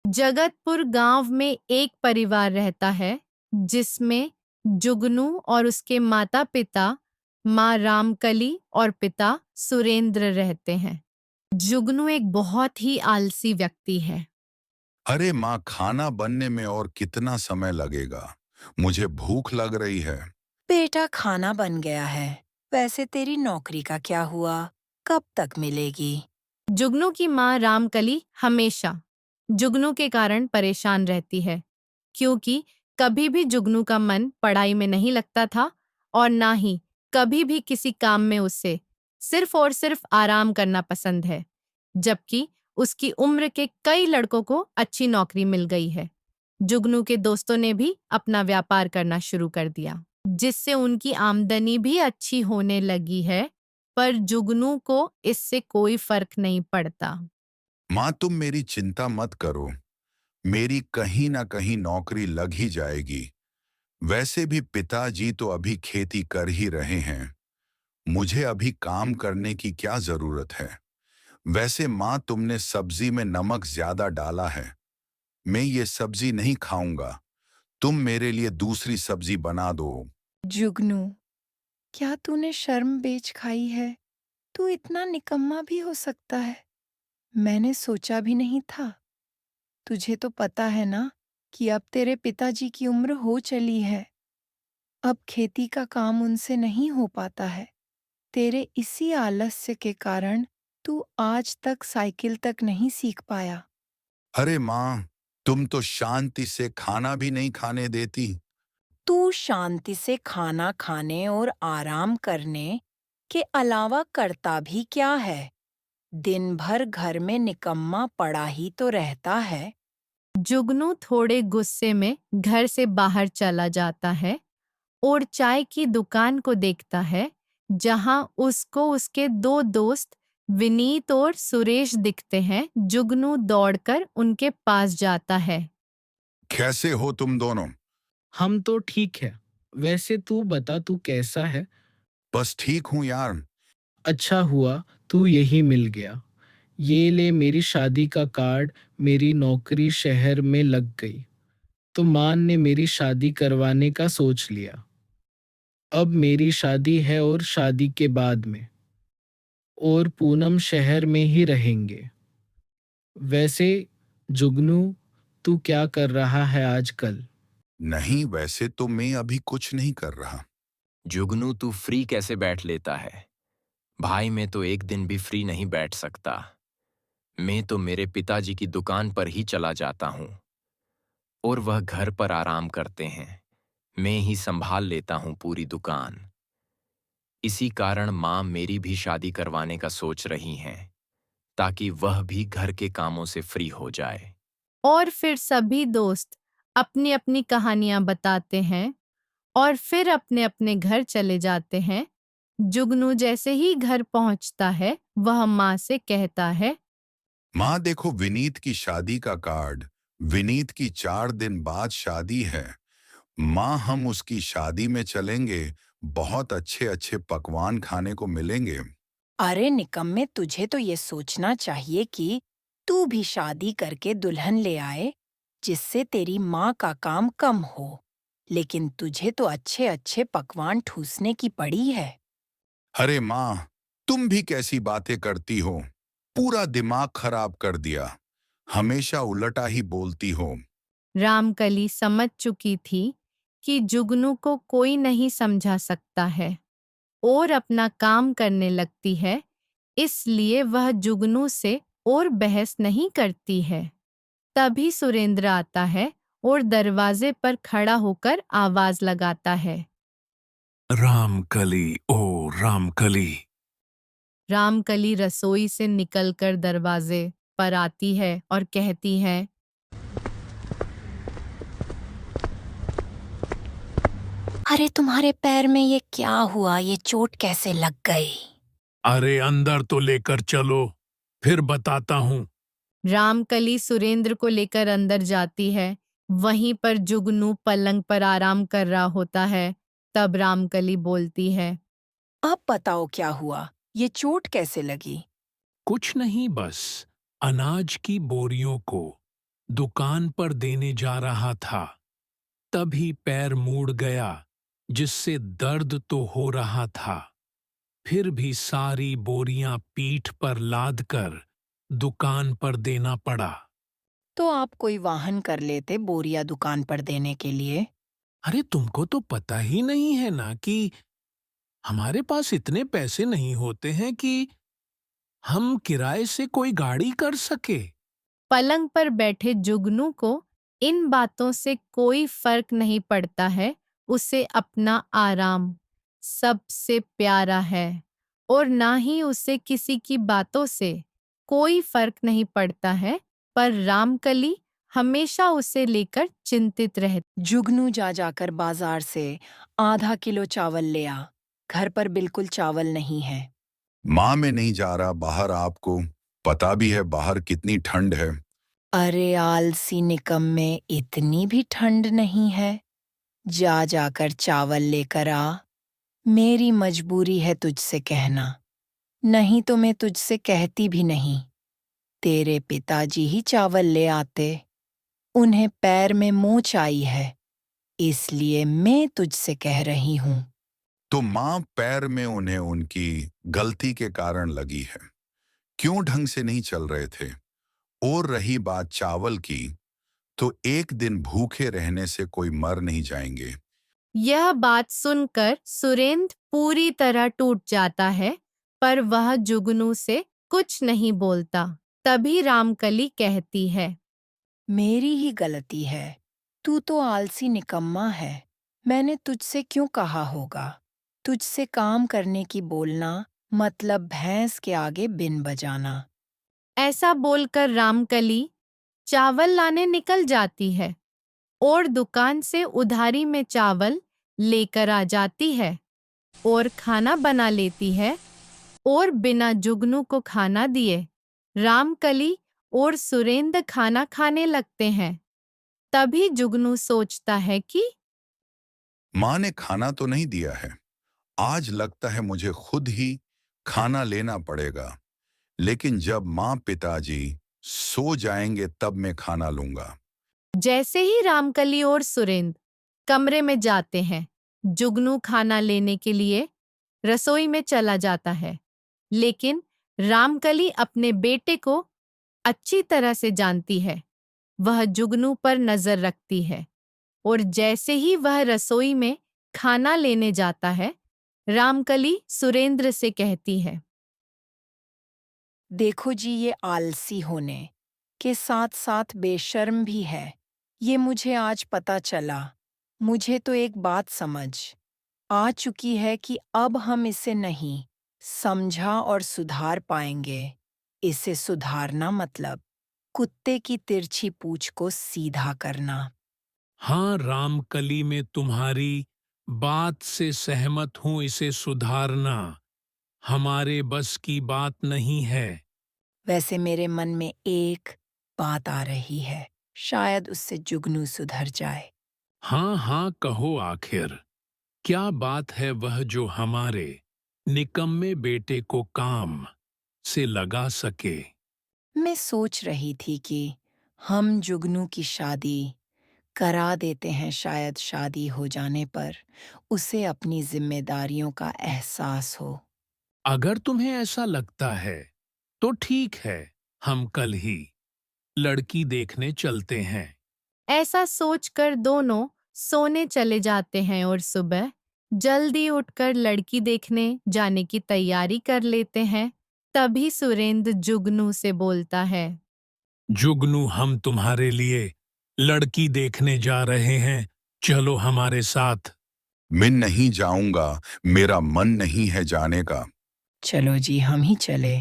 जगतपुर गांव में एक परिवार रहता है जिसमें जुगनू और उसके माता पिता माँ रामकली और पिता सुरेंद्र रहते हैं। जुगनू एक बहुत ही आलसी व्यक्ति है। अरे माँ, खाना बनने में और कितना समय लगेगा? मुझे भूख लग रही है। बेटा, खाना बन गया है। वैसे तेरी नौकरी का क्या हुआ? कब तक मिलेगी? जुगनू की माँ रामकली हमेशा जुगनू के कारण परेशान रहती है, क्योंकि कभी भी जुगनू का मन पढ़ाई में नहीं लगता था और ना ही कभी भी किसी काम में उसे सिर्फ और सिर्फ आराम करना पसंद है, जबकि उसकी उम्र के कई लड़कों को अच्छी नौकरी मिल गई है। जुगनू के दोस्तों ने भी अपना व्यापार करना शुरू कर दिया, जिससे उनकी आमदनी भी अच्छी होने लगी है, पर जुगनू को इससे कोई फर्क नहीं पड़ता। माँ, तुम मेरी चिंता मत करो। मेरी कहीं ना कहीं नौकरी लग ही जाएगी। वैसे भी पिताजी तो अभी खेती कर ही रहे हैं। मुझे अभी काम करने की क्या जरूरत है? वैसे माँ, तुमने सब्जी में नमक ज्यादा डाला है। मैं ये सब्जी नहीं खाऊंगा। तुम मेरे लिए दूसरी सब्जी बना दो। जुगनू, क्या तूने शर्म बेच खाई है? तू इतना निकम्मा भी हो सकता है? मैंने सोचा भी नहीं था। तुझे तो पता है ना कि अब तेरे पिताजी की उम्र हो चली है। अब खेती का काम उनसे नहीं हो पाता है। तेरे इसी आलस्य के कारण तू आज तक साइकिल तक नहीं सीख पाया। अरे माँ, तुम तो शांति से खाना भी नहीं खाने देती। तू शांति से खाना खाने और आराम करने के अलावा करता भी क्या है? दिन भर घर में निकम्मा पड़ा ही तो रहता है। जुगनू थोड़े गुस्से में घर से बाहर चला जाता है और चाय की दुकान को देखता है, जहां उसको उसके दो दोस्त विनीत और सुरेश दिखते हैं। जुगनू दौड़कर उनके पास जाता है। कैसे हो तुम दोनों? हम तो ठीक है। वैसे तू बता, तू कैसा है? बस ठीक हूँ यार। अच्छा हुआ तू यही मिल गया। ये ले मेरी शादी का कार्ड। मेरी नौकरी शहर में लग गई, तो मान ने मेरी शादी करवाने का सोच लिया। अब मेरी शादी है और शादी के बाद में और पूनम शहर में ही रहेंगे। वैसे जुगनू, तू क्या कर रहा है आजकल? नहीं, वैसे तो मैं अभी कुछ नहीं कर रहा। जुगनू, तू फ्री कैसे बैठ लेता है? भाई, मैं तो एक दिन भी फ्री नहीं बैठ सकता। मैं तो मेरे पिताजी की दुकान पर ही चला जाता हूँ और वह घर पर आराम करते हैं। मैं ही संभाल लेता हूँ पूरी दुकान। इसी कारण माँ मेरी भी शादी करवाने का सोच रही हैं, ताकि वह भी घर के कामों से फ्री हो जाए। और फिर सभी दोस्त अपनी अपनी कहानियां बताते हैं और फिर अपने अपने घर चले जाते हैं। जुगनू जैसे ही घर पहुंचता है, वह माँ से कहता है, माँ देखो, विनीत की शादी का कार्ड। विनीत की 4 दिन बाद शादी है। माँ, हम उसकी शादी में चलेंगे। बहुत अच्छे अच्छे पकवान खाने को मिलेंगे। अरे निकम्मे, तुझे तो ये सोचना चाहिए कि तू भी शादी करके दुल्हन ले आए, जिससे तेरी माँ का काम कम हो। लेकिन तुझे तो अच्छे अच्छे पकवान ठूसने की पड़ी है। अरे माँ, तुम भी कैसी बातें करती हो? पूरा दिमाग खराब कर दिया। हमेशा उलटा ही बोलती हो। रामकली समझ चुकी थी कि जुगनू को कोई नहीं समझा सकता है और अपना काम करने लगती है, इसलिए वह जुगनू से और बहस नहीं करती है। तभी सुरेंद्र आता है और दरवाजे पर खड़ा होकर आवाज लगाता है। रामकली, ओ रामकली। रामकली रसोई से निकलकर दरवाजे पर आती है और कहती है, अरे तुम्हारे पैर में ये क्या हुआ? ये चोट कैसे लग गई? अरे अंदर तो लेकर चलो, फिर बताता हूँ। रामकली सुरेंद्र को लेकर अंदर जाती है। वहीं पर जुगनू पलंग पर आराम कर रहा होता है। तब रामकली बोलती है, अब बताओ क्या हुआ? ये चोट कैसे लगी? कुछ नहीं, बस अनाज की बोरियों को दुकान पर देने जा रहा था, तभी पैर मुड़ गया, जिससे दर्द तो हो रहा था। फिर भी सारी बोरियां पीठ पर लादकर दुकान पर देना पड़ा। तो आप कोई वाहन कर लेते बोरिया दुकान पर देने के लिए। अरे तुमको तो पता ही नहीं है ना कि हमारे पास इतने पैसे नहीं होते हैं कि हम किराए से कोई गाड़ी कर सके। पलंग पर बैठे जुगनू को इन बातों से कोई फर्क नहीं पड़ता है। उसे अपना आराम सबसे प्यारा है और ना ही उसे किसी की बातों से कोई फर्क नहीं पड़ता है। पर रामकली हमेशा उसे लेकर चिंतित रहती। जुगनू जा जाकर बाजार से आधा किलो चावल ले आ। घर पर बिल्कुल चावल नहीं है। माँ, मैं नहीं जा रहा बाहर, आपको पता भी है बाहर कितनी ठंड है। अरे आलसी निकम्मे, इतनी भी ठंड नहीं है। जा जाकर चावल लेकर आ। मेरी मजबूरी है तुझसे कहना, नहीं तो मैं तुझसे कहती भी नहीं। तेरे पिताजी ही चावल ले आते। उन्हें पैर में मोच आई है, इसलिए मैं तुझसे कह रही हूँ। तो माँ, पैर में उन्हें उनकी गलती के कारण लगी है, क्यों ढंग से नहीं चल रहे थे। और रही बात चावल की, तो एक दिन भूखे रहने से कोई मर नहीं जाएंगे। यह बात सुनकर सुरेंद्र पूरी तरह टूट जाता है, पर वह जुगनू से कुछ नहीं बोलता। तभी रामकली कहती है, मेरी ही गलती है। तू तो आलसी निकम्मा है। मैंने तुझसे क्यों कहा होगा। तुझसे काम करने की बोलना मतलब भैंस के आगे बिन बजाना। ऐसा बोलकर रामकली चावल लाने निकल जाती है और दुकान से उधारी में चावल लेकर आ जाती है और खाना बना लेती है और बिना जुगनू को खाना दिए रामकली और सुरेंद्र खाना खाने लगते हैं। तभी जुगनू सोचता है कि माँ ने खाना तो नहीं दिया है, आज लगता है मुझे खुद ही खाना लेना पड़ेगा। लेकिन जब माँ पिताजी सो जाएंगे तब मैं खाना लूंगा। जैसे ही रामकली और सुरेंद्र कमरे में जाते हैं, जुगनू खाना लेने के लिए रसोई में चला जाता है। लेकिन रामकली अपने बेटे को अच्छी तरह से जानती है। वह जुगनू पर नजर रखती है और जैसे ही वह रसोई में खाना लेने जाता है, रामकली सुरेंद्र से कहती है, देखो जी, ये आलसी होने के साथ साथ बेशर्म भी है। ये मुझे आज पता चला। मुझे तो एक बात समझ आ चुकी है कि अब हम इसे नहीं समझा और सुधार पाएंगे। इसे सुधारना मतलब कुत्ते की तिरछी पूंछ को सीधा करना। हाँ, रामकली में तुम्हारी बात से सहमत हूं। इसे सुधारना हमारे बस की बात नहीं है। वैसे मेरे मन में एक बात आ रही है, शायद उससे जुगनू सुधर जाए। हाँ हाँ, कहो आखिर क्या बात है वह जो हमारे निकम्मे बेटे को काम से लगा सके। मैं सोच रही थी कि हम जुगनू की शादी करा देते हैं। शायद शादी हो जाने पर उसे अपनी जिम्मेदारियों का एहसास हो। अगर तुम्हें ऐसा लगता है तो ठीक है, हम कल ही लड़की देखने चलते हैं। ऐसा सोचकर दोनों सोने चले जाते हैं और सुबह जल्दी उठकर लड़की देखने जाने की तैयारी कर लेते हैं। तभी सुरेंद्र जुगनू से बोलता है, जुगनू, हम तुम्हारे लिए लड़की देखने जा रहे हैं, चलो हमारे साथ। मैं नहीं जाऊंगा, मेरा मन नहीं है जाने का। चलो जी, हम ही चले।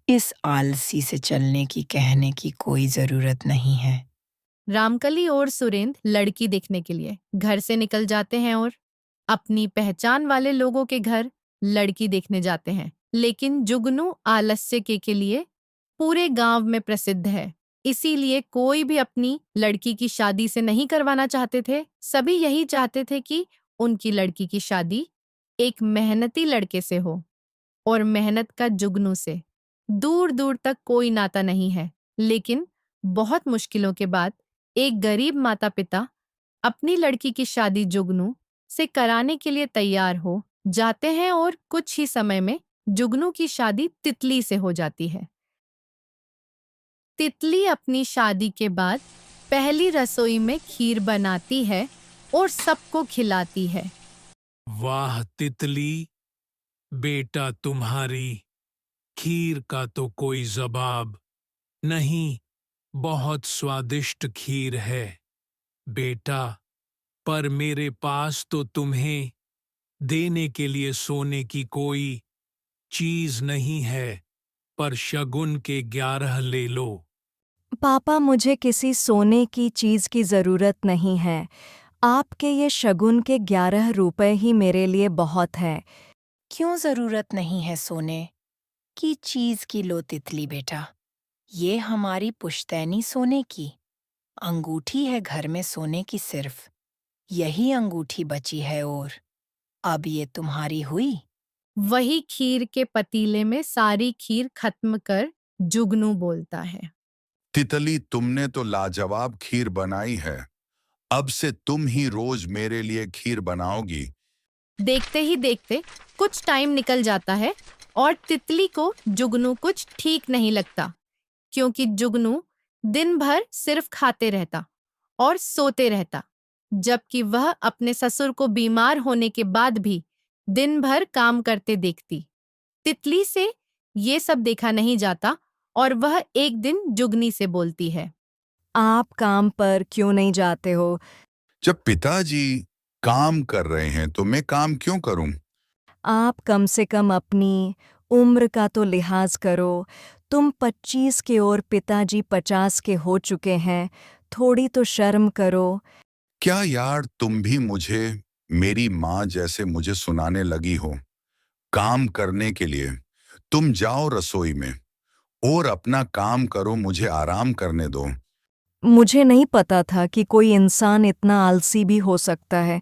इस आलसी से चलने की कहने की कोई जरूरत नहीं है। रामकली और सुरेंद्र लड़की देखने के लिए घर से निकल जाते हैं और अपनी पहचान वाले लोगों के घर लड़की देखने जाते हैं। लेकिन जुगनू आलस्य के लिए पूरे गांव में प्रसिद्ध है, इसीलिए कोई भी अपनी लड़की की शादी से नहीं करवाना चाहते थे। सभी यही चाहते थे कि उनकी लड़की की शादी एक मेहनती लड़के से हो और मेहनत का जुगनू से दूर दूर तक कोई नाता नहीं है। लेकिन बहुत मुश्किलों के बाद एक गरीब माता पिता अपनी लड़की की शादी जुगनू से कराने के लिए तैयार हो जाते हैं और कुछ ही समय में जुगनू की शादी तितली से हो जाती है। तितली अपनी शादी के बाद पहली रसोई में खीर बनाती है और सबको खिलाती है। वाह तितली, बेटा तुम्हारी खीर का तो कोई जवाब नहीं, बहुत स्वादिष्ट खीर है बेटा, पर मेरे पास तो तुम्हें देने के लिए सोने की कोई चीज नहीं है, पर शगुन के 11 ले लो। पापा, मुझे किसी सोने की चीज की जरूरत नहीं है। आपके ये शगुन के 11 रुपए ही मेरे लिए बहुत है। क्यों जरूरत नहीं है सोने की चीज की? लो तितली बेटा, ये हमारी पुश्तैनी सोने की अंगूठी है, घर में सोने की सिर्फ यही अंगूठी बची है और अब ये तुम्हारी हुई। वही खीर के पतीले में सारी खीर खत्म कर जुगनू बोलता है। तितली, तुमने तो लाजवाब खीर बनाई है। अब से तुम ही रोज मेरे लिए खीर बनाओगी। देखते ही देखते कुछ टाइम निकल जाता है और तितली को जुगनू कुछ ठीक नहीं लगता, क्योंकि जुगनू दिन भर सिर्फ खाते रहता और सोते रहता, जबकि वह अपने ससुर को बीमार होने के बाद भी दिन भर काम करते देखती। तितली से ये सब देखा नहीं जाता और वह एक दिन जुगनी से बोलती है। आप काम पर क्यों नहीं जाते हो? जब पिताजी काम कर रहे हैं तो मैं काम क्यों करूं? आप कम से कम अपनी उम्र का तो लिहाज करो। तुम 25 के और पिताजी 50 के हो चुके हैं। थोड़ी तो शर्म करो। क्या यार, तुम भी मुझे मेरी माँ जैसे मुझे सुनाने लगी हो काम करने के लिए? तुम जाओ रसोई में और अपना काम करो, मुझे आराम करने दो। मुझे नहीं पता था कि कोई इंसान इतना आलसी भी हो सकता है।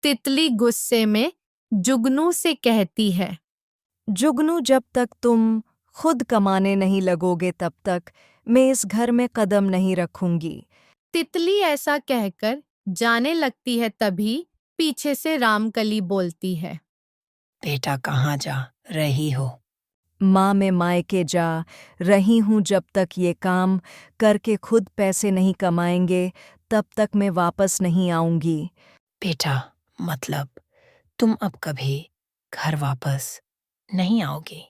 तितली गुस्से में जुगनू से कहती है। जुगनू, जब तक तुम खुद कमाने नहीं लगोगे तब तक मैं इस घर में कदम नहीं रखूंगी। तितली ऐसा कहकर जाने लगती है, तभी पीछे से रामकली बोलती है। बेटा कहाँ जा रही हो? माँ, मैं मायके जा रही हूँ। जब तक ये काम करके खुद पैसे नहीं कमाएंगे तब तक मैं वापस नहीं आऊंगी। बेटा, मतलब तुम अब कभी घर वापस नहीं आओगी?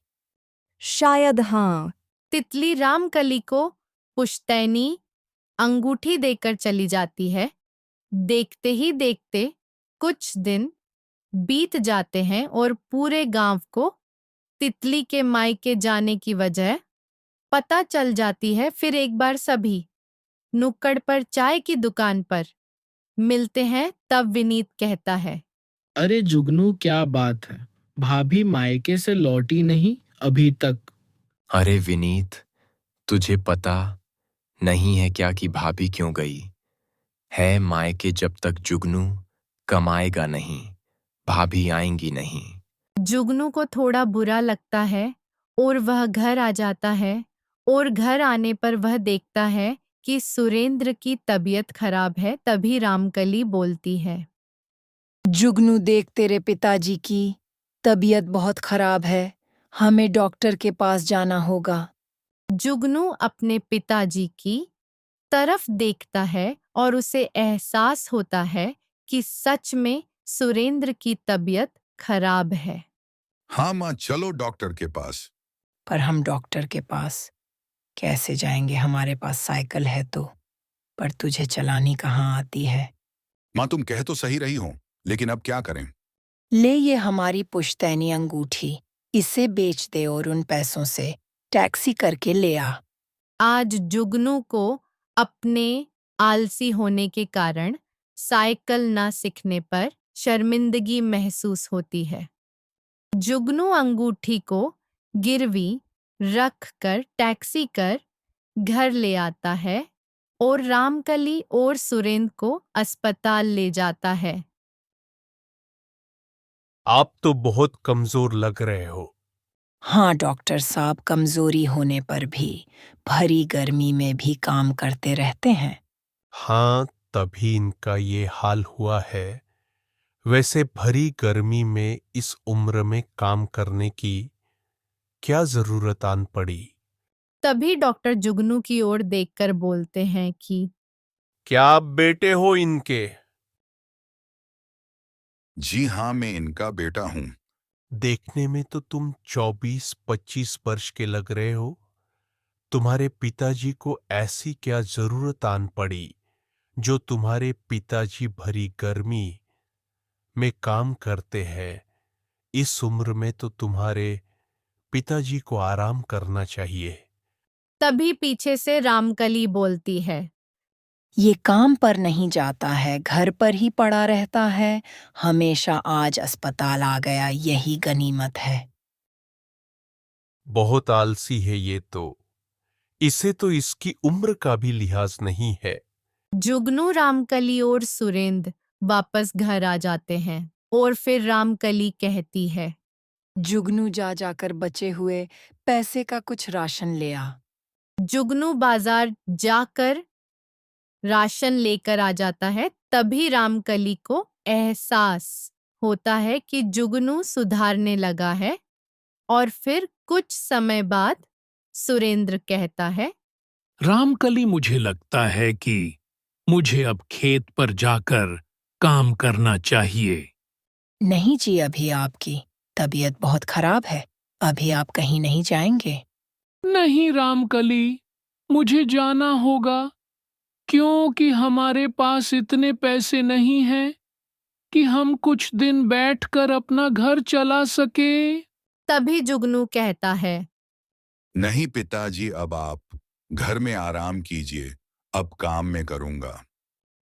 शायद हाँ। तितली रामकली को पुश्तैनी अंगूठी देकर चली जाती है। देखते ही देखते कुछ दिन बीत जाते हैं और पूरे गांव को तितली के मायके जाने की वजह पता चल जाती है। फिर एक बार सभी नुक्कड़ पर चाय की दुकान पर मिलते हैं, तब विनीत कहता है। अरे जुगनू, क्या बात है? भाभी मायके से लौटी नहीं अभी तक? अरे विनीत, तुझे पता नहीं है क्या कि भाभी क्यों गई है मायके? जब तक जुगनू कमाएगा नहीं, भाभी आएंगी नहीं। जुगनू को थोड़ा बुरा लगता है और वह घर आ जाता है, और घर आने पर वह देखता है कि सुरेंद्र की तबीयत खराब है। तभी रामकली बोलती है। जुगनू, देख तेरे पिताजी की तबीयत बहुत खराब है, हमें डॉक्टर के पास जाना होगा। जुगनू अपने पिताजी की तरफ देखता है और उसे एहसास होता है कि सच में सुरेंद्र की तबीयत खराब है। हाँ माँ, चलो डॉक्टर के पास। पर हम डॉक्टर के पास कैसे जाएंगे? हमारे पास साइकिल है तो, पर तुझे चलानी कहाँ आती है? माँ, तुम कह तो सही रही हो, लेकिन अब क्या करें? ले ये हमारी पुश्तैनी अंगूठी, इसे बेच दे और उन पैसों से टैक्सी करके ले आ। आज जुगनू को अपने आलसी होने के कारण साइकिल न सीखने पर शर्मिंदगी महसूस होती है। जुगनू अंगूठी को गिरवी रख कर टैक्सी कर घर ले आता है और रामकली और सुरेंद्र को अस्पताल ले जाता है। आप तो बहुत कमजोर लग रहे हो। हाँ डॉक्टर साहब, कमजोरी होने पर भी भरी गर्मी में भी काम करते रहते हैं। हाँ, तभी इनका ये हाल हुआ है। वैसे भरी गर्मी में इस उम्र में काम करने की क्या जरूरत आन पड़ी? तभी डॉक्टर जुगनू की ओर देखकर बोलते हैं कि क्या आप बेटे हो इनके? जी हाँ, मैं इनका बेटा हूँ। देखने में तो तुम 24-25 वर्ष के लग रहे हो। तुम्हारे पिताजी को ऐसी क्या जरूरत आन पड़ी जो तुम्हारे पिताजी भरी गर्मी में काम करते हैं? इस उम्र में तो तुम्हारे पिताजी को आराम करना चाहिए। तभी पीछे से रामकली बोलती है। ये काम पर नहीं जाता है, घर पर ही पड़ा रहता है। हमेशा आज अस्पताल आ गया, यही गनीमत है। बहुत आलसी है ये तो। इसे तो इसकी उम्र का भी लिहाज नहीं है। जुगनू, रामकली और सुरेंद्र वापस घर आ जाते हैं और फिर रामकली कहती है। जुगनू जा जाकर बचे हुए पैसे का कुछ राशन ले आ। जुगनू बाजार जाकर राशन लेकर आ जाता है। तभी रामकली को एहसास होता है कि जुगनू सुधारने लगा है। और फिर कुछ समय बाद सुरेंद्र कहता है। रामकली, मुझे लगता है कि मुझे अब खेत पर जाकर काम करना चाहिए। नहीं जी, अभी आपकी तबीयत बहुत खराब है। अभी आप कहीं नहीं जाएंगे। नहीं रामकली, मुझे जाना होगा क्योंकि हमारे पास इतने पैसे नहीं हैं कि हम कुछ दिन बैठकर अपना घर चला सके। तभी जुगनू कहता है। नहीं पिताजी, अब आप घर में आराम कीजिए, अब काम में करूंगा।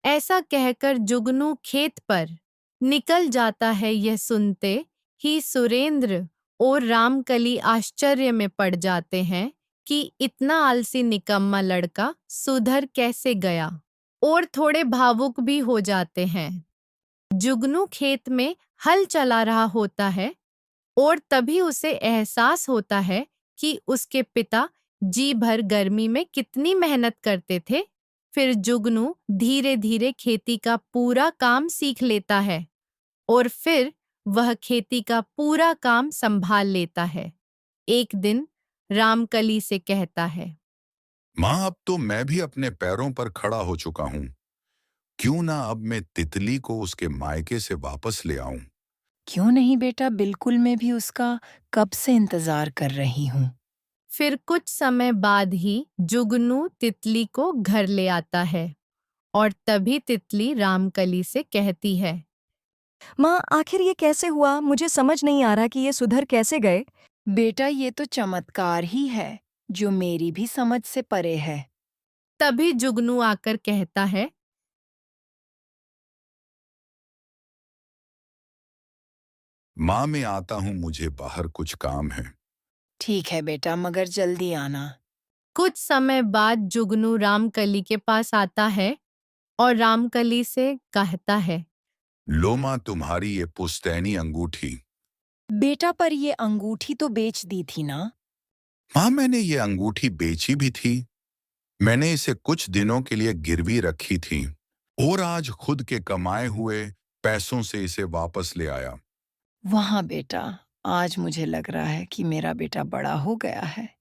ऐसा कहकर जुगनू खेत पर निकल जाता है। यह सुनते ही सुरेंद्र और रामकली आश्चर्य में पड़ जाते हैं कि इतना आलसी निकम्मा लड़का सुधर कैसे गया, और थोड़े भावुक भी हो जाते हैं। जुगनू खेत में हल चला रहा होता है और तभी उसे एहसास होता है कि उसके पिता जी भर गर्मी में कितनी मेहनत करते थे। फिर जुगनू धीरे धीरे खेती का पूरा काम सीख लेता है और फिर वह खेती का पूरा काम संभाल लेता है। एक दिन रामकली से कहता है। माँ, अब तो मैं भी अपने पैरों पर खड़ा हो चुका हूँ। क्यों ना अब मैं तितली को उसके मायके से वापस ले आऊं। क्यों नहीं बेटा, बिल्कुल, मैं भी उसका कब से इंतजार कर रही हूँ। फिर कुछ समय बाद ही जुगनू तितली को घर ले आता है और तभी तितली रामकली से कहती है। माँ, आखिर ये कैसे हुआ? मुझे समझ नहीं आ रहा कि ये सुधर कैसे गए। बेटा, ये तो चमत्कार ही है जो मेरी भी समझ से परे है। तभी जुगनू आकर कहता है। माँ, मैं आता हूँ, मुझे बाहर कुछ काम है। ठीक है बेटा, मगर जल्दी आना। कुछ समय बाद जुगनू रामकली के पास आता है और रामकली से कहता है। लो माँ, तुम्हारी ये पुश्तैनी अंगूठी। बेटा, पर ये अंगूठी तो बेच दी थी ना। माँ, मैंने ये अंगूठी बेची भी थी। मैंने इसे कुछ दिनों के लिए गिरवी रखी थी और आज खुद के कमाए हुए पैसों से इसे वापस ले आया। वहाँ बेटा, आज मुझे लग रहा है कि मेरा बेटा बड़ा हो गया है।